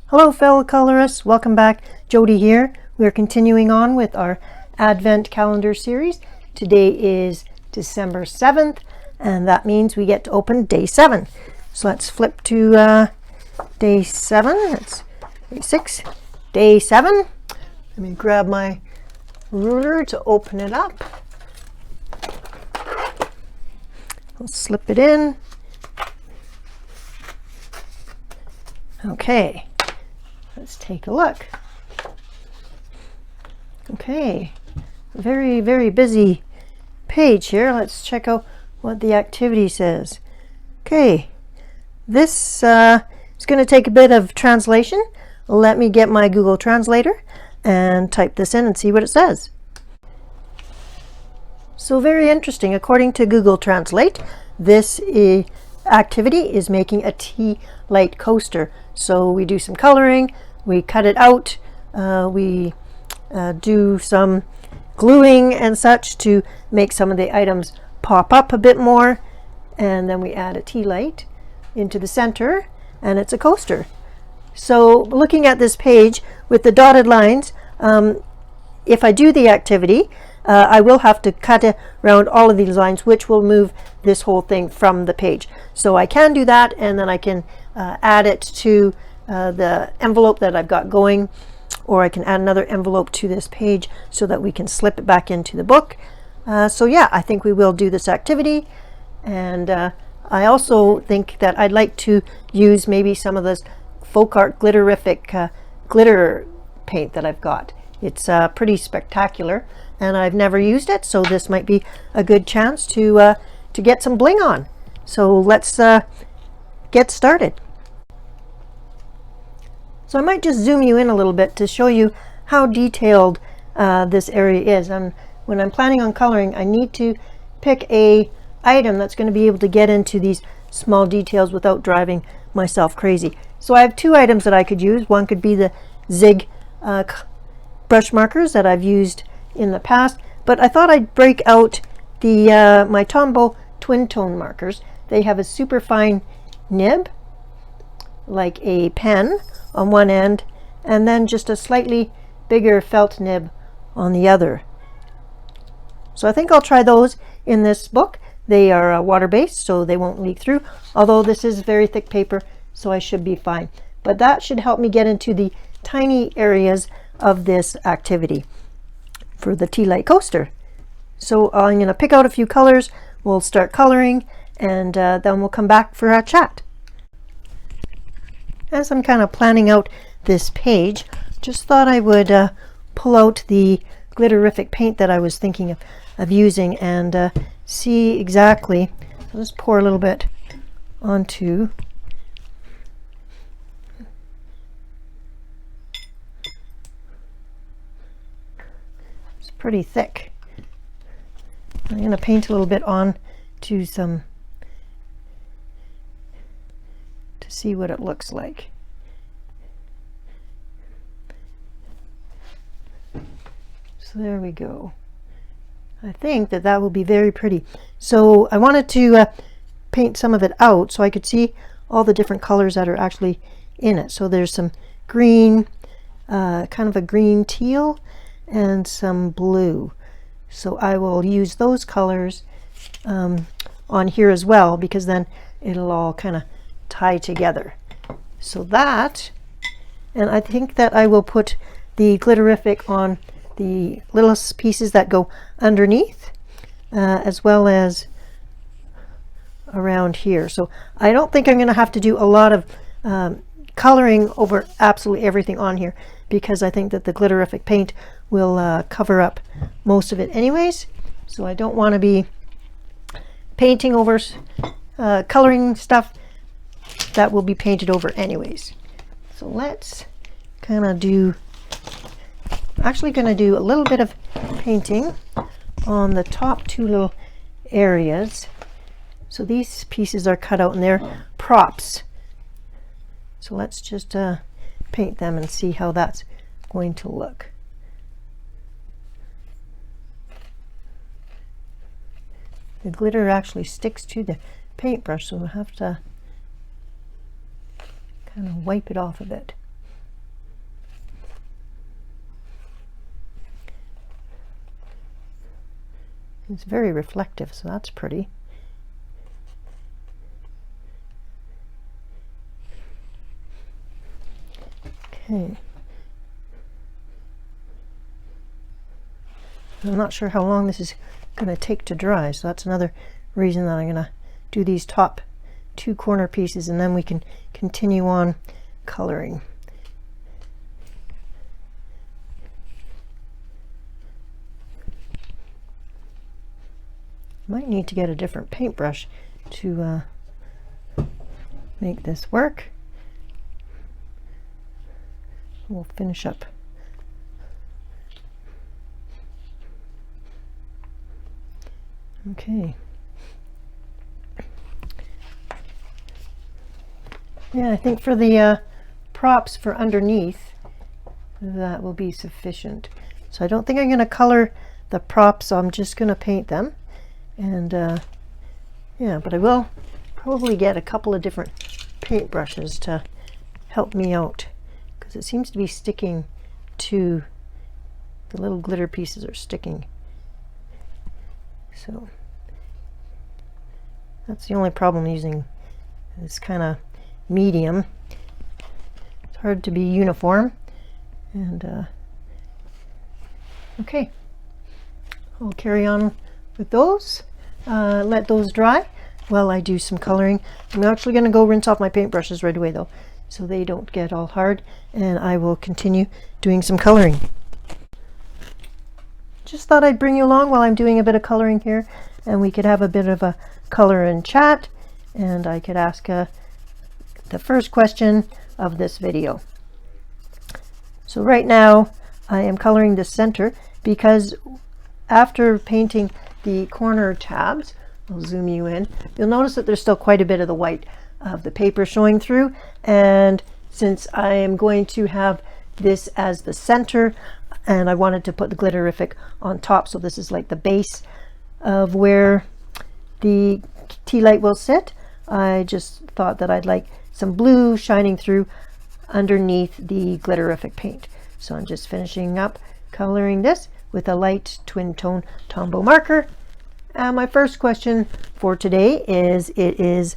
Hello fellow colorists, welcome back. Jody here. We are continuing on with our Advent calendar series. Today is December 7th and that means we get to open day 7. So let's flip to day 7. That's day 6. Day 7. Let me grab my ruler to open it up. I'll slip it in. Okay. Let's take a look. Okay, very, very busy page here. Let's check out what the activity says. Okay, this is going to take a bit of translation. Let me get my Google Translator and type this in and see what it says. So very interesting. According to Google Translate, this activity is making a tea light coaster. So we do some coloring, we cut it out, we do some gluing and such to make some of the items pop up a bit more, and then we add a tea light into the center and it's a coaster. So looking at this page with the dotted lines, if I do the activity, I will have to cut around all of these lines, which will move this whole thing from the page. So I can do that, and then I can add it to the envelope that I've got going, or I can add another envelope to this page so that we can slip it back into the book. So yeah, I think we will do this activity, and I also think that I'd like to use maybe some of this folk art glitterific glitter paint that I've got. It's pretty spectacular and I've never used it, so this might be a good chance to get some bling on. So let's get started. So I might just zoom you in a little bit to show you how detailed this area is. And when I'm planning on coloring, I need to pick a item that's going to be able to get into these small details without driving myself crazy. So I have two items that I could use. One could be the Zig brush markers that I've used in the past, but I thought I'd break out the my Tombow twin tone markers. They have a super fine nib like a pen on one end, and then just a slightly bigger felt nib on the other. So I think I'll try those in this book. They are water-based, so they won't leak through, although this is very thick paper, so I should be fine. But that should help me get into the tiny areas of this activity for the tea light coaster. So I'm going to pick out a few colors, we'll start coloring, and then we'll come back for our chat. As I'm kind of planning out this page, just thought I would pull out the glitterific paint that I was thinking of using and see exactly. I'll just pour a little bit onto. It's pretty thick. I'm going to paint a little bit on to some to see what it looks like. So there we go. I think that that will be very pretty. So I wanted to paint some of it out so I could see all the different colors that are actually in it. So there's some green, kind of a green teal, and some blue. So I will use those colors on here as well, because then it'll all kind of tie together. So that, and I think that I will put the glitterific on the littlest pieces that go underneath, as well as around here. So I don't think I'm going to have to do a lot of coloring over absolutely everything on here, because I think that the glitterific paint will cover up most of it anyways. So I don't want to be painting over coloring stuff that will be painted over anyways. So let's kind of do, actually going to do a little bit of painting on the top two little areas. So these pieces are cut out and they're props. So let's just paint them and see how that's going to look. The glitter actually sticks to the paintbrush, so we'll have to kind of wipe it off a bit. It's very reflective, so that's pretty. Okay. I'm not sure how long this is going to take to dry, so that's another reason that I'm going to do these top 2 corner pieces, and then we can continue on coloring. Might need to get a different paintbrush to make this work. We'll finish up. Okay. Yeah, I think for the props for underneath, that will be sufficient. So I don't think I'm going to color the props, so I'm just going to paint them. And yeah, but I will probably get a couple of different paintbrushes to help me out, because it seems to be sticking to the little glitter pieces are sticking. So that's the only problem using this kind of medium. It's hard to be uniform. And okay, I'll carry on with those, let those dry while I do some coloring. I'm actually going to go rinse off my paintbrushes right away though, so they don't get all hard, and I will continue doing some coloring. Just thought I'd bring you along while I'm doing a bit of coloring here, and we could have a bit of a color and chat, and I could ask the first question of this video. So right now I am coloring the center, because after painting the corner tabs, I'll zoom you in, you'll notice that there's still quite a bit of the white of the paper showing through, and since I am going to have this as the center, and I wanted to put the glitterific on top, so this is like the base of where the tea light will sit, I just thought that I'd like some blue shining through underneath the glitterific paint. So I'm just finishing up coloring this with a light twin tone Tombow marker. And my first question for today is, it is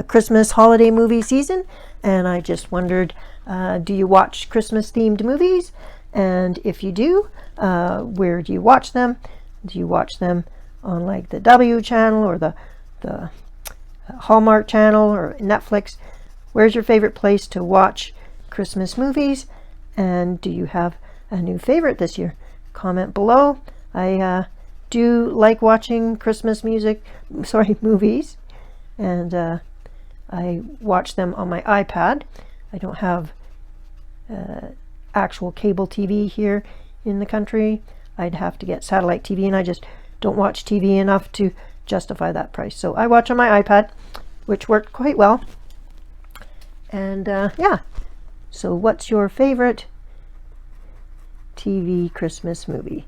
Christmas holiday movie season, and I just wondered, do you watch Christmas themed movies? And if you do, where do you watch them? Do you watch them on like the W channel or the Hallmark channel or Netflix? Where's your favorite place to watch Christmas movies? And do you have a new favorite this year? Comment below. I do like watching Christmas movies, and I watch them on my iPad. I don't have actual cable TV here in the country. I'd have to get satellite TV, and I just don't watch TV enough to justify that price. So I watch on my iPad, which worked quite well. And yeah, so what's your favorite TV Christmas movie?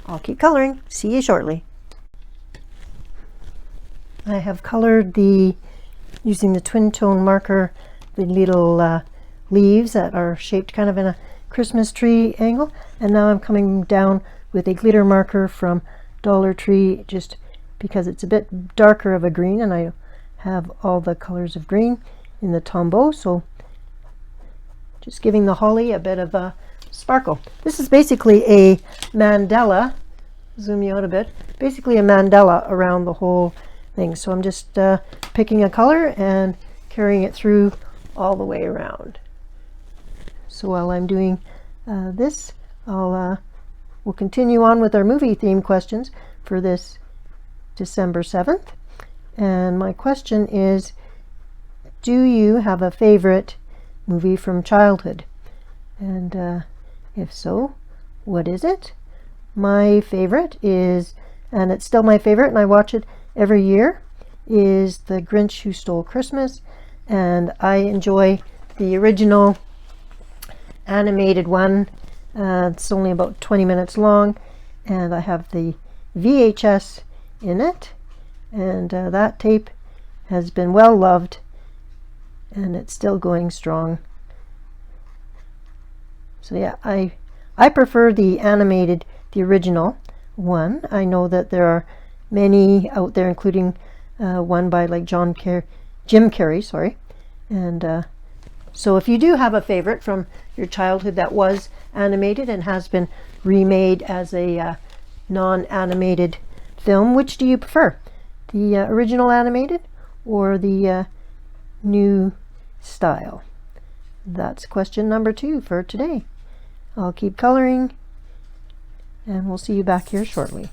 I'll keep coloring. See you shortly. I have colored using the twin tone marker, the little leaves that are shaped kind of in a Christmas tree angle, and now I'm coming down with a glitter marker from Dollar Tree, just because it's a bit darker of a green, and I have all the colors of green in the Tombow, so just giving the holly a bit of a sparkle. This is basically a mandala. Zoom you out a bit. Basically a mandala around the whole thing. So I'm just picking a color and carrying it through all the way around. So while I'm doing this, we'll continue on with our movie theme questions for this December 7th. And my question is, do you have a favorite movie from childhood? And if so, what is it? My favorite is, and it's still my favorite, and I watch it every year, is The Grinch Who Stole Christmas. And I enjoy the original animated one. It's only about 20 minutes long, and I have the VHS in it, and that tape has been well loved, and it's still going strong. So yeah, I prefer the animated, the original, one. I know that there are many out there, including one by like Jim Carrey, sorry. And so if you do have a favorite from your childhood that was animated and has been remade as a non-animated film, which do you prefer? The original animated or the new style? That's question number 2 for today. I'll keep coloring and we'll see you back here shortly.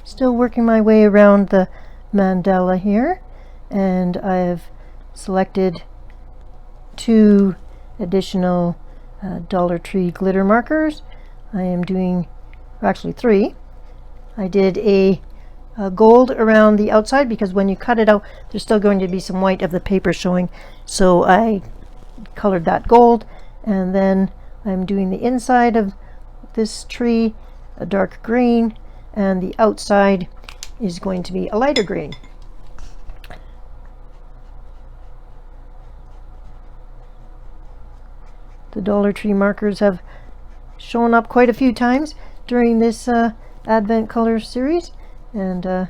Still working my way around the mandala here, and I've selected 2 additional Dollar Tree glitter markers. I am doing, actually 3. I did a gold around the outside because when you cut it out there's still going to be some white of the paper showing, so I colored that gold. And then I'm doing the inside of this tree a dark green, and the outside is going to be a lighter green. The Dollar Tree markers have shown up quite a few times during this Advent Color series, and I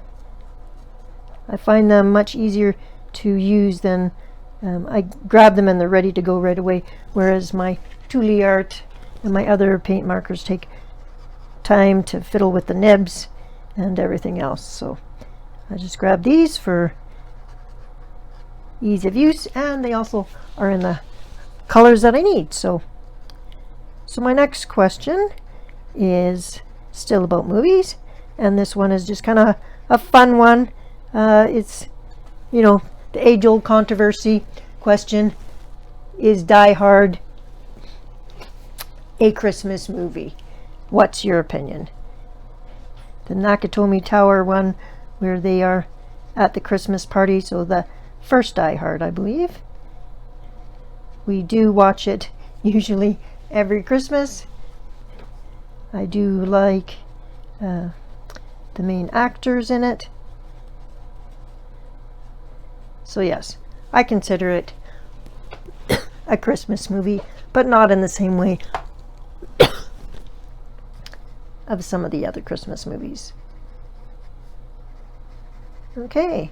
find them much easier to use than I grab them and they're ready to go right away, whereas my Tule Art and my other paint markers take time to fiddle with the nibs and everything else. So I just grab these for ease of use, and they also are in the colors that I need. So my next question is still about movies, and this one is just kind of a fun one. It's, you know, the age-old controversy question: is Die Hard a Christmas movie? What's your opinion? The Nakatomi Tower one, where they are at the Christmas party, so the first Die Hard, I believe. We do watch it usually every Christmas. I do like the main actors in it. So yes, I consider it a Christmas movie, but not in the same way of some of the other Christmas movies. Okay,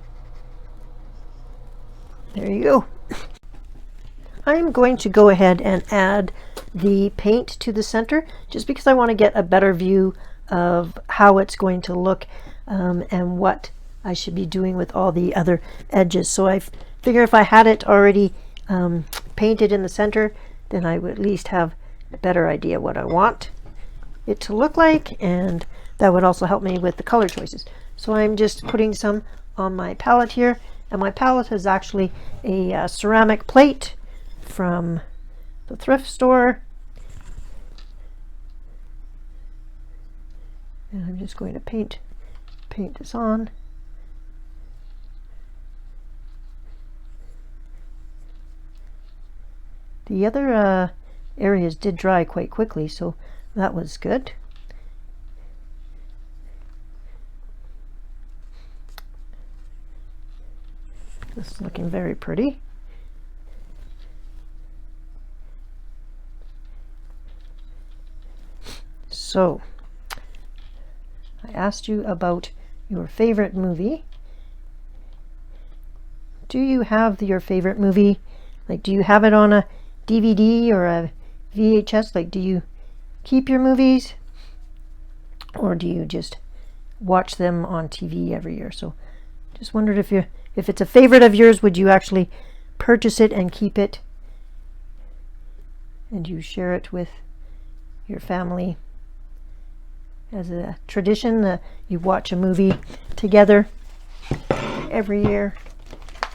there you go. I'm going to go ahead and add the paint to the center just because I want to get a better view of how it's going to look and what I should be doing with all the other edges. So I figure if I had it already painted in the center, then I would at least have a better idea what I want it to look like, and that would also help me with the color choices. So I'm just putting some on my palette here, and my palette is actually a ceramic plate from the thrift store, and I'm just going to paint this on. The other areas did dry quite quickly, so that was good. This is looking very pretty. So, I asked you about your favorite movie. Do you have your favorite movie? Like, do you have it on a DVD or a VHS? Like, do you keep your movies, or do you just watch them on TV every year? So just wondered if it's a favorite of yours, would you actually purchase it and keep it, and you share it with your family as a tradition? You watch a movie together every year.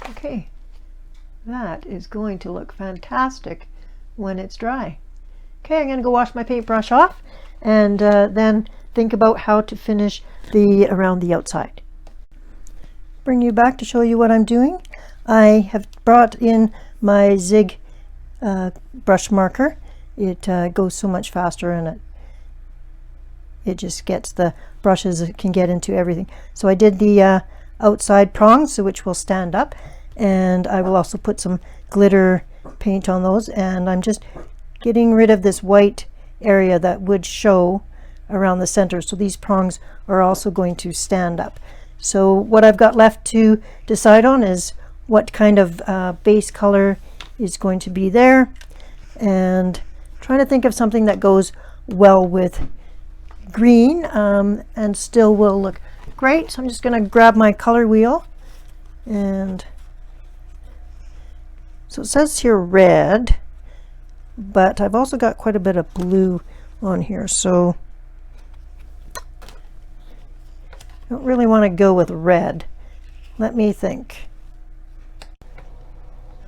Okay, that is going to look fantastic when it's dry. Okay, I'm going to go wash my paintbrush off and then think about how to finish around the outside. Bring you back to show you what I'm doing. I have brought in my Zig brush marker. It goes so much faster, and it just gets the brushes, it can get into everything. So I did the outside prongs, which will stand up, and I will also put some glitter paint on those, and I'm just getting rid of this white area that would show around the center. So these prongs are also going to stand up. So what I've got left to decide on is what kind of base color is going to be there, and trying to think of something that goes well with green and still will look great. So I'm just going to grab my color wheel, and so it says here red, but I've also got quite a bit of blue on here, so I don't really want to go with red. Let me think.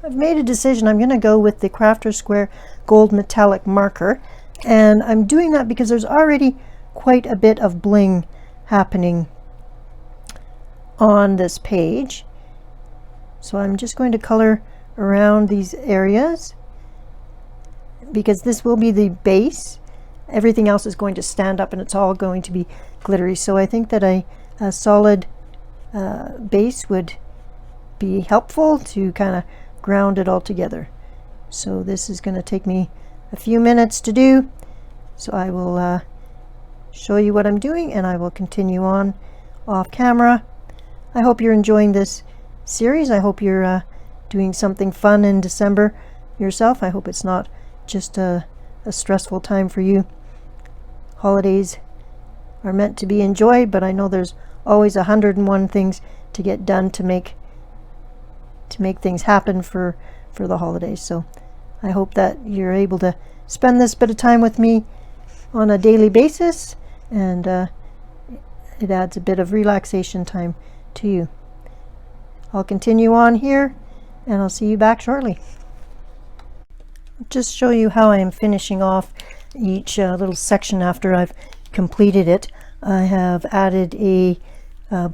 I've made a decision. I'm going to go with the Crafter Square Gold Metallic Marker, and I'm doing that because there's already quite a bit of bling happening on this page. So I'm just going to color around these areas because this will be the base. Everything else is going to stand up and it's all going to be glittery. So I think that a solid base would be helpful to kind of ground it all together. So this is going to take me a few minutes to do. So I will show you what I'm doing, and I will continue on off camera. I hope you're enjoying this series. I hope you're doing something fun in December yourself. I hope it's not just a stressful time for you. Holidays are meant to be enjoyed, but I know there's always 101 things to get done to make things happen for the holidays. So I hope that you're able to spend this bit of time with me on a daily basis, and it adds a bit of relaxation time to you. I'll continue on here, and I'll see you back shortly. Just show you how I am finishing off each little section after I've completed it. I have added a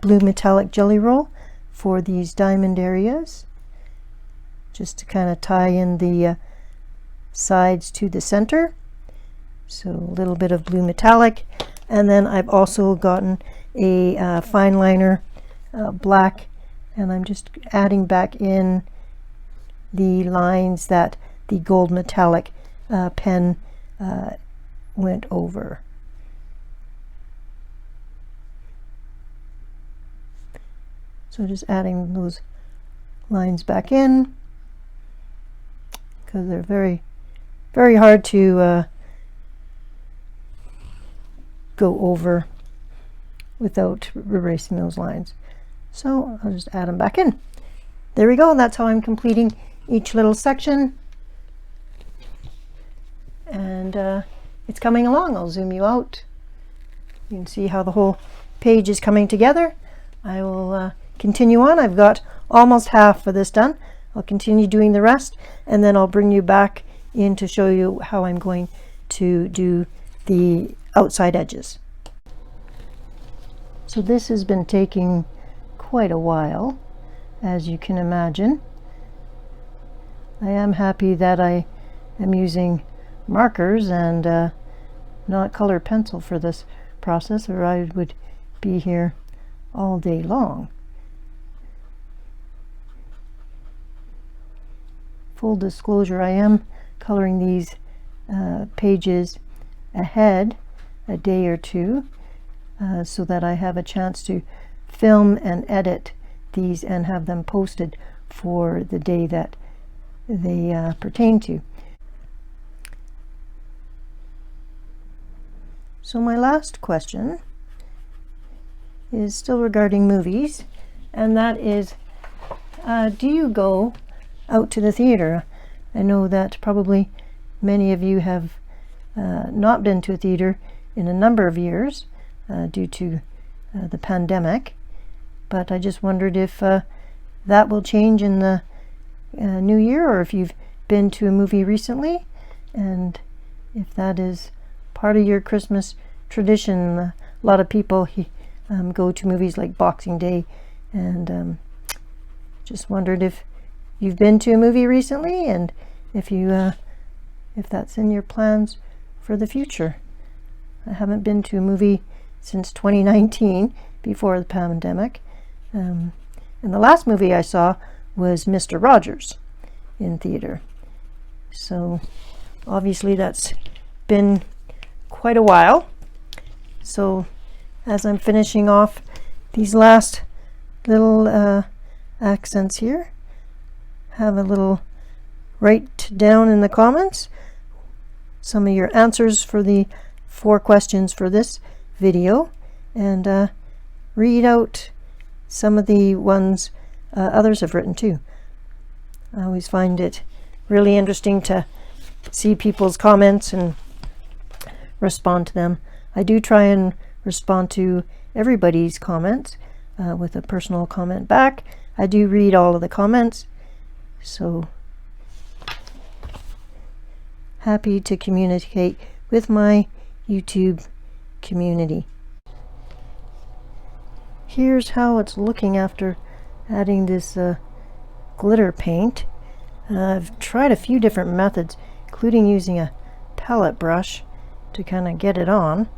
blue metallic jelly roll for these diamond areas, just to kind of tie in the sides to the center. So a little bit of blue metallic, and then I've also gotten a fine liner black, and I'm just adding back in the lines that the gold metallic pen went over. So just adding those lines back in, because they're very, very hard to go over without erasing those lines. So I'll just add them back in. There we go. That's how I'm completing each little section. And it's coming along. I'll zoom you out. You can see how the whole page is coming together. I will continue on. I've got almost half of this done. I'll continue doing the rest, and then I'll bring you back in to show you how I'm going to do the outside edges. So this has been taking quite a while, as you can imagine. I am happy that I am using markers and not colored pencil for this process, or I would be here all day long. Full disclosure, I am coloring these pages ahead a day or two so that I have a chance to film and edit these and have them posted for the day that they pertain to. So my last question is still regarding movies, and that is, do you go out to the theater? I know that probably many of you have not been to a theater in a number of years due to the pandemic, but I just wondered if that will change in the new year, or if you've been to a movie recently, and if that is part of your Christmas tradition. A lot of people go to movies like Boxing Day, and just wondered if you've been to a movie recently, and if you if that's in your plans for the future. I haven't been to a movie since 2019, before the pandemic, and the last movie I saw was Mr. Rogers in theater. So obviously that's been quite a while. So as I'm finishing off these last little accents here, have a little write down in the comments some of your answers for the 4 questions for this video, and read out some of the ones others have written too. I always find it really interesting to see people's comments and respond to them. I do try and respond to everybody's comments with a personal comment back. I do read all of the comments, so happy to communicate with my YouTube community. Here's how it's looking after adding this glitter paint. I've tried a few different methods, including using a palette brush to kind of get it on.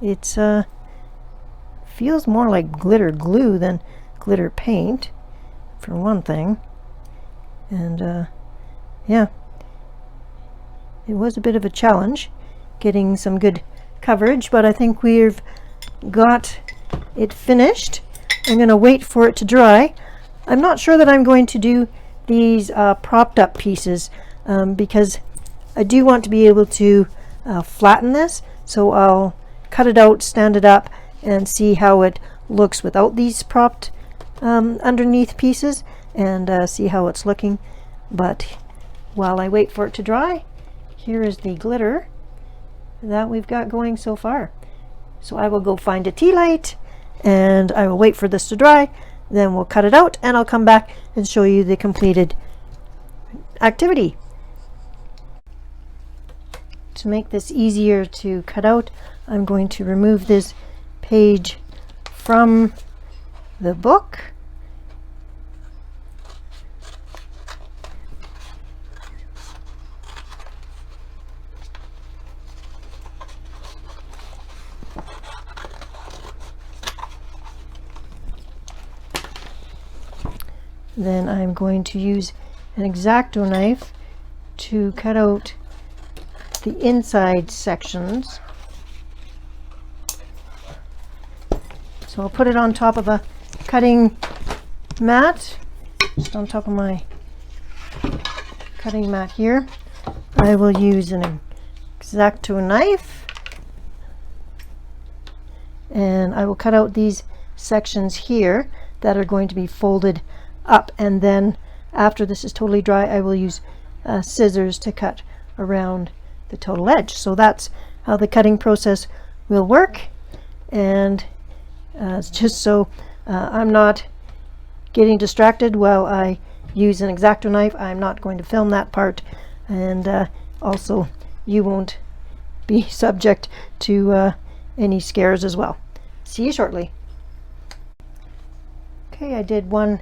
It's feels more like glitter glue than glitter paint, for one thing. And yeah, it was a bit of a challenge getting some good coverage, but I think we've got it finished. I'm going to wait for it to dry. I'm not sure that I'm going to do these propped up pieces because I do want to be able to flatten this, so I'll cut it out, stand it up, and see how it looks without these propped underneath pieces, and see how it's looking. But while I wait for it to dry, here is the glitter that we've got going so far. So I will go find a tea light and I will wait for this to dry, then we'll cut it out and I'll come back and show you the completed activity. To make this easier to cut out, I'm going to remove this page from the book. Then I'm going to use an X-Acto knife to cut out the inside sections. So I'll put it on top of a cutting mat, just on top of my cutting mat here. I will use an X-Acto knife and I will cut out these sections here that are going to be folded up, and then after this is totally dry I will use scissors to cut around the total edge. So that's how the cutting process will work, and just so I'm not getting distracted while I use an X-Acto knife, I'm not going to film that part, and also you won't be subject to any scares as well. See you shortly. Okay, I did one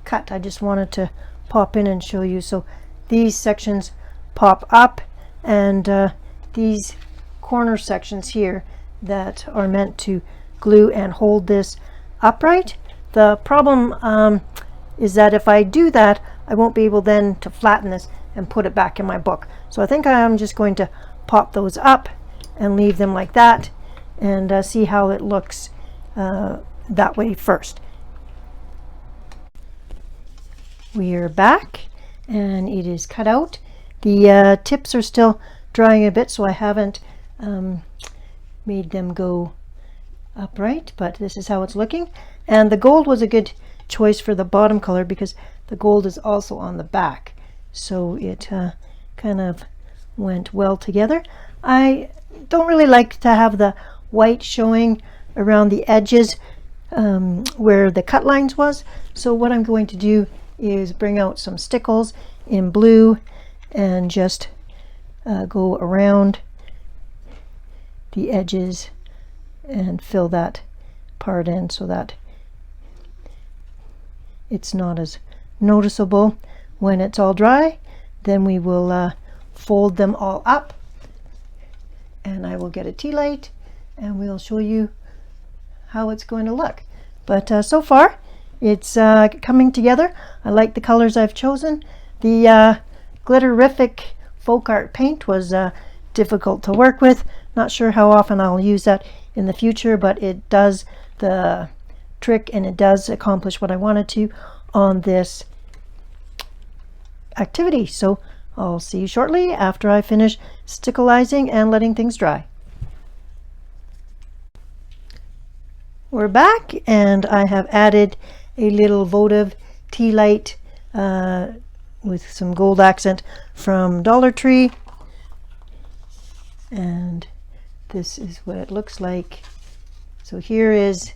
cut. I just wanted to pop in and show you. So these sections pop up, and these corner sections here that are meant to glue and hold this upright. The problem is that if I do that, I won't be able then to flatten this and put it back in my book. So I think I'm just going to pop those up and leave them like that, and see how it looks that way first. We are back and it is cut out. The tips are still drying a bit, so I haven't made them go upright, but this is how it's looking. And the gold was a good choice for the bottom color because the gold is also on the back, so it kind of went well together. I don't really like to have the white showing around the edges where the cut lines was, so what I'm going to do is bring out some stickles in blue and just go around the edges and fill that part in so that it's not as noticeable when it's all dry. Then we will fold them all up, and I will get a tea light and we'll show you how it's going to look. But so far it's coming together. I like the colors I've chosen. The glitterific folk art paint was difficult to work with. Not sure how often I'll use that in the future, but it does the trick and it does accomplish what I wanted to on this activity. So I'll see you shortly after I finish stickelizing and letting things dry. We're back, and I have added a little votive tea light with some gold accent from Dollar Tree, and this is what it looks like. So here is,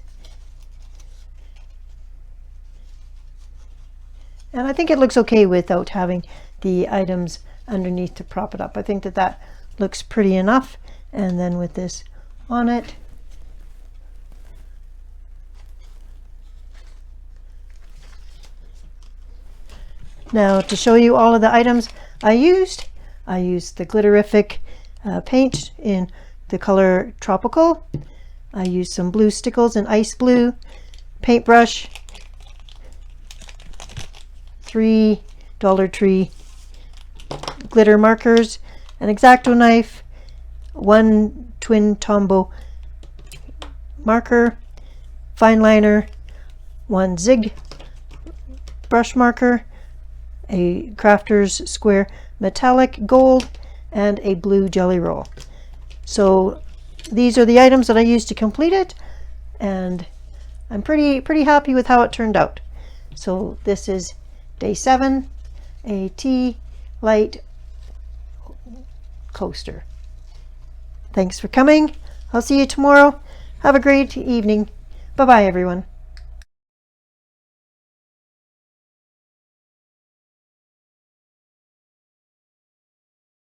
and I think it looks okay without having the items underneath to prop it up. I think that that looks pretty enough, and then with this on it, now to show you all of the items I used the Glitterific paint in the color Tropical. I used some blue stickles in Ice Blue, paintbrush, 3 Dollar Tree glitter markers, an X-Acto knife, 1 Twin Tombow marker, fine liner, 1 Zig brush marker, a Crafter's Square metallic gold, and a blue jelly roll. So these are the items that I used to complete it, and I'm pretty happy with how it turned out. So this is day 7, a tea light coaster. Thanks for coming. I'll see you tomorrow. Have a great evening. Bye bye, everyone.